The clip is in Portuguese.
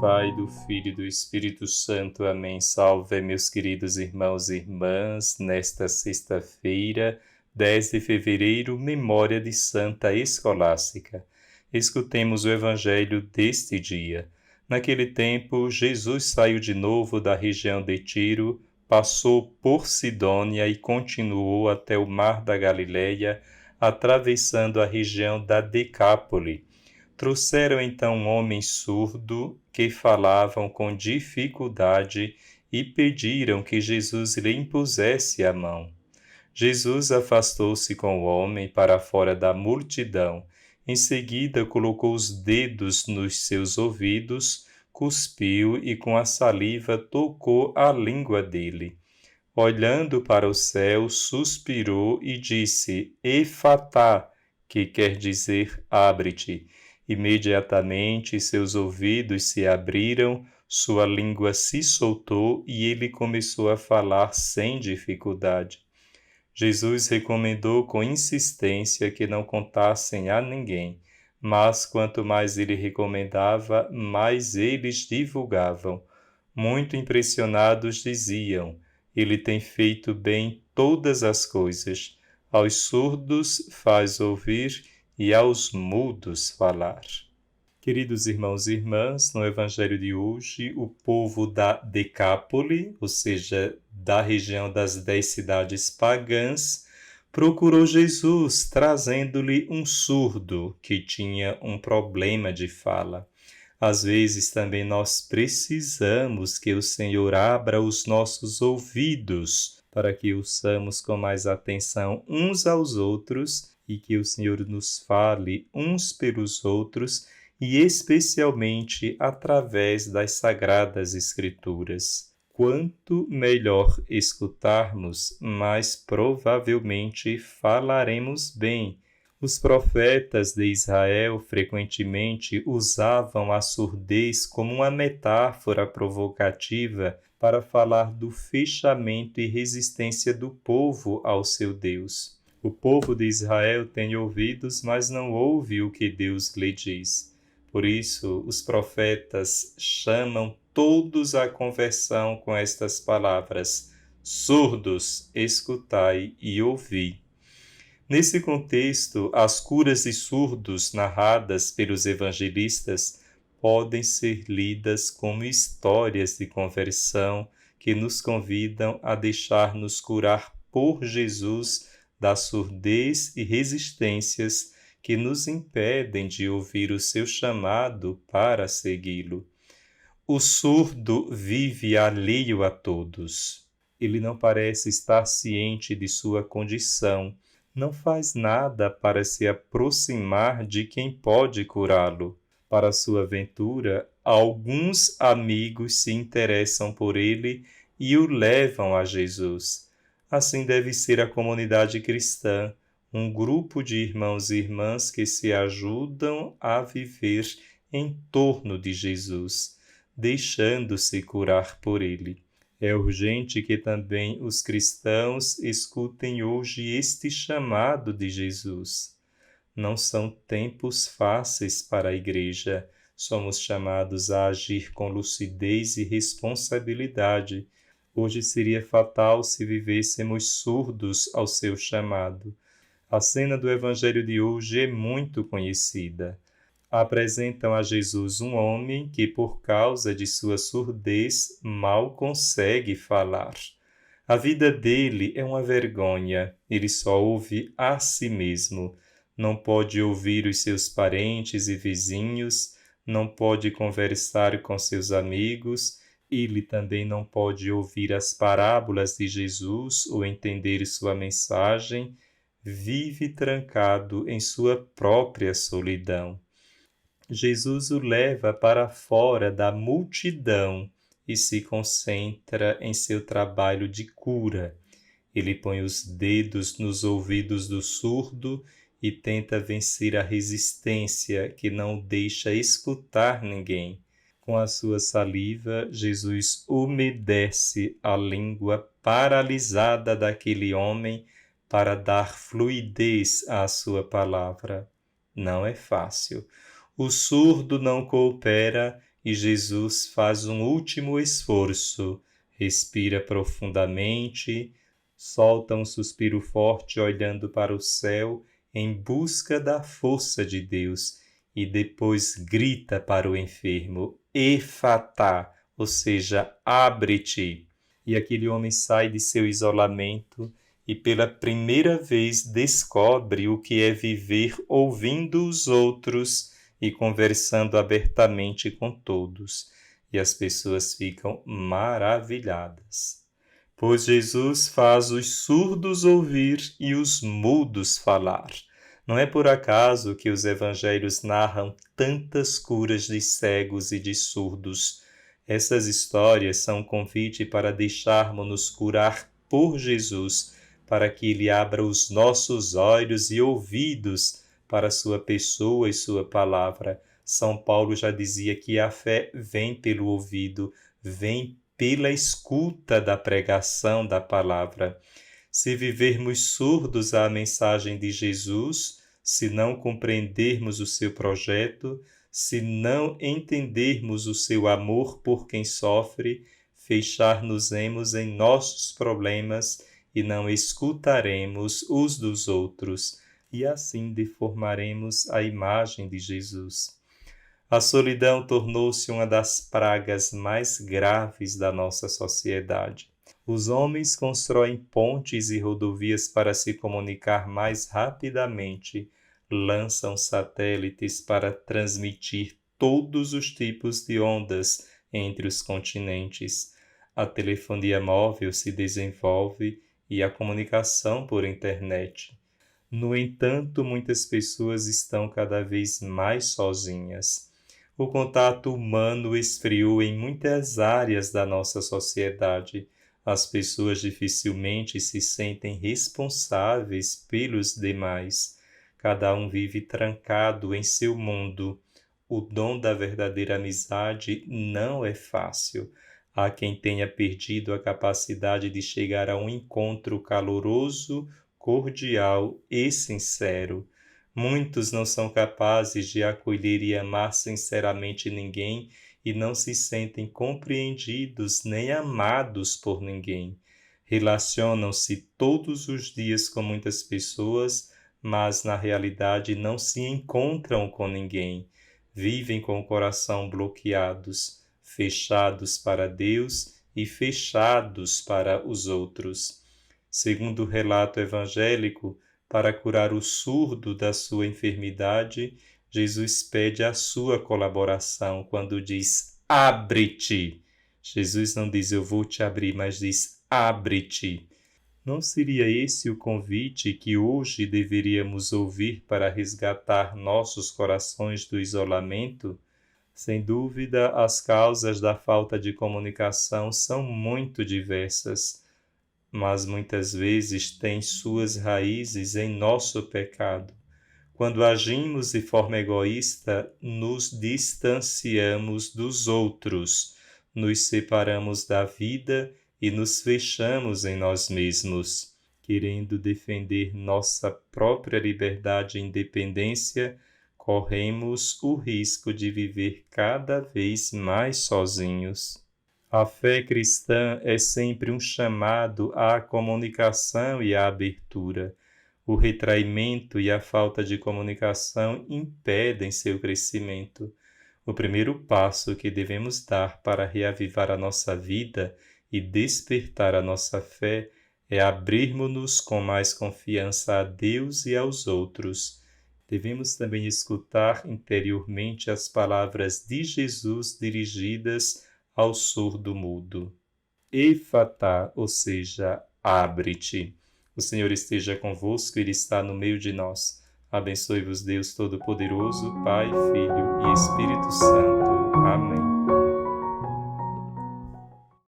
Pai, do Filho e do Espírito Santo. Amém. Salve, meus queridos irmãos e irmãs, nesta sexta-feira, 10 de fevereiro, memória de Santa Escolástica. Escutemos o Evangelho deste dia. Naquele tempo, Jesus saiu de novo da região de Tiro, passou por Sidônia e continuou até o mar da Galileia, atravessando a região da Decápole. Trouxeram então um homem surdo que falavam com dificuldade e pediram que Jesus lhe impusesse a mão. Jesus afastou-se com o homem para fora da multidão. Em seguida, colocou os dedos nos seus ouvidos, cuspiu e com a saliva tocou a língua dele. Olhando para o céu, suspirou e disse: Efatá, que quer dizer abre-te. Imediatamente seus ouvidos se abriram, sua língua se soltou e ele começou a falar sem dificuldade. Jesus recomendou com insistência que não contassem a ninguém, mas quanto mais ele recomendava, mais eles divulgavam. Muito impressionados diziam: Ele tem feito bem todas as coisas. Aos surdos faz ouvir e aos mudos falar. Queridos irmãos e irmãs, no Evangelho de hoje, o povo da Decápole, ou seja, da região das 10 cidades pagãs, procurou Jesus, trazendo-lhe um surdo que tinha um problema de fala. Às vezes também nós precisamos que o Senhor abra os nossos ouvidos para que ouçamos com mais atenção uns aos outros e que o Senhor nos fale uns pelos outros e especialmente através das Sagradas Escrituras. Quanto melhor escutarmos, mais provavelmente falaremos bem. Os profetas de Israel frequentemente usavam a surdez como uma metáfora provocativa para falar do fechamento e resistência do povo ao seu Deus. O povo de Israel tem ouvidos, mas não ouve o que Deus lhe diz. Por isso, os profetas chamam todos à conversão com estas palavras: surdos, escutai e ouvi. Nesse contexto, as curas de surdos narradas pelos evangelistas podem ser lidas como histórias de conversão que nos convidam a deixar-nos curar por Jesus da surdez e resistências que nos impedem de ouvir o seu chamado para segui-lo. O surdo vive alheio a todos. Ele não parece estar ciente de sua condição, não faz nada para se aproximar de quem pode curá-lo. Para sua ventura, alguns amigos se interessam por ele e o levam a Jesus. Assim deve ser a comunidade cristã, um grupo de irmãos e irmãs que se ajudam a viver em torno de Jesus, deixando-se curar por ele. É urgente que também os cristãos escutem hoje este chamado de Jesus. Não são tempos fáceis para a Igreja. Somos chamados a agir com lucidez e responsabilidade. Hoje seria fatal se vivêssemos surdos ao seu chamado. A cena do Evangelho de hoje é muito conhecida. Apresentam a Jesus um homem que, por causa de sua surdez, mal consegue falar. A vida dele é uma vergonha, ele só ouve a si mesmo. Não pode ouvir os seus parentes e vizinhos, não pode conversar com seus amigos, ele também não pode ouvir as parábolas de Jesus ou entender sua mensagem. Vive trancado em sua própria solidão. Jesus o leva para fora da multidão e se concentra em seu trabalho de cura. Ele põe os dedos nos ouvidos do surdo e tenta vencer a resistência que não o deixa escutar ninguém. Com a sua saliva, Jesus umedece a língua paralisada daquele homem para dar fluidez à sua palavra. Não é fácil. O surdo não coopera e Jesus faz um último esforço, respira profundamente, solta um suspiro forte olhando para o céu em busca da força de Deus e depois grita para o enfermo, Efatá, ou seja, abre-te. E aquele homem sai de seu isolamento e pela primeira vez descobre o que é viver ouvindo os outros e conversando abertamente com todos. E as pessoas ficam maravilhadas. Pois Jesus faz os surdos ouvir e os mudos falar. Não é por acaso que os evangelhos narram tantas curas de cegos e de surdos. Essas histórias são um convite para deixarmos-nos curar por Jesus, para que Ele abra os nossos olhos e ouvidos para sua pessoa e sua palavra. São Paulo já dizia que a fé vem pelo ouvido, vem pela escuta da pregação da palavra. Se vivermos surdos à mensagem de Jesus, se não compreendermos o seu projeto, se não entendermos o seu amor por quem sofre, fechar-nos-emos em nossos problemas e não escutaremos os dos outros, e assim deformaremos a imagem de Jesus. A solidão tornou-se uma das pragas mais graves da nossa sociedade. Os homens constroem pontes e rodovias para se comunicar mais rapidamente, lançam satélites para transmitir todos os tipos de ondas entre os continentes. A telefonia móvel se desenvolve e a comunicação por internet. No entanto, muitas pessoas estão cada vez mais sozinhas. O contato humano esfriou em muitas áreas da nossa sociedade. As pessoas dificilmente se sentem responsáveis pelos demais. Cada um vive trancado em seu mundo. O dom da verdadeira amizade não é fácil. Há quem tenha perdido a capacidade de chegar a um encontro caloroso, cordial e sincero. Muitos não são capazes de acolher e amar sinceramente ninguém e não se sentem compreendidos nem amados por ninguém. Relacionam-se todos os dias com muitas pessoas, mas na realidade não se encontram com ninguém. Vivem com o coração bloqueados, fechados para Deus e fechados para os outros. Segundo o relato evangélico, para curar o surdo da sua enfermidade, Jesus pede a sua colaboração quando diz, abre-te. Jesus não diz, eu vou te abrir, mas diz, abre-te. Não seria esse o convite que hoje deveríamos ouvir para resgatar nossos corações do isolamento? Sem dúvida, as causas da falta de comunicação são muito diversas, mas muitas vezes têm suas raízes em nosso pecado. Quando agimos de forma egoísta, nos distanciamos dos outros, nos separamos da vida e nos fechamos em nós mesmos. Querendo defender nossa própria liberdade e independência, corremos o risco de viver cada vez mais sozinhos. A fé cristã é sempre um chamado à comunicação e à abertura. O retraimento e a falta de comunicação impedem seu crescimento. O primeiro passo que devemos dar para reavivar a nossa vida e despertar a nossa fé é abrirmos-nos com mais confiança a Deus e aos outros. Devemos também escutar interiormente as palavras de Jesus dirigidas ao surdo-mudo. Efatá, ou seja, abre-te. O Senhor esteja convosco, Ele está no meio de nós. Abençoe-vos Deus Todo-Poderoso, Pai, Filho e Espírito Santo. Amém.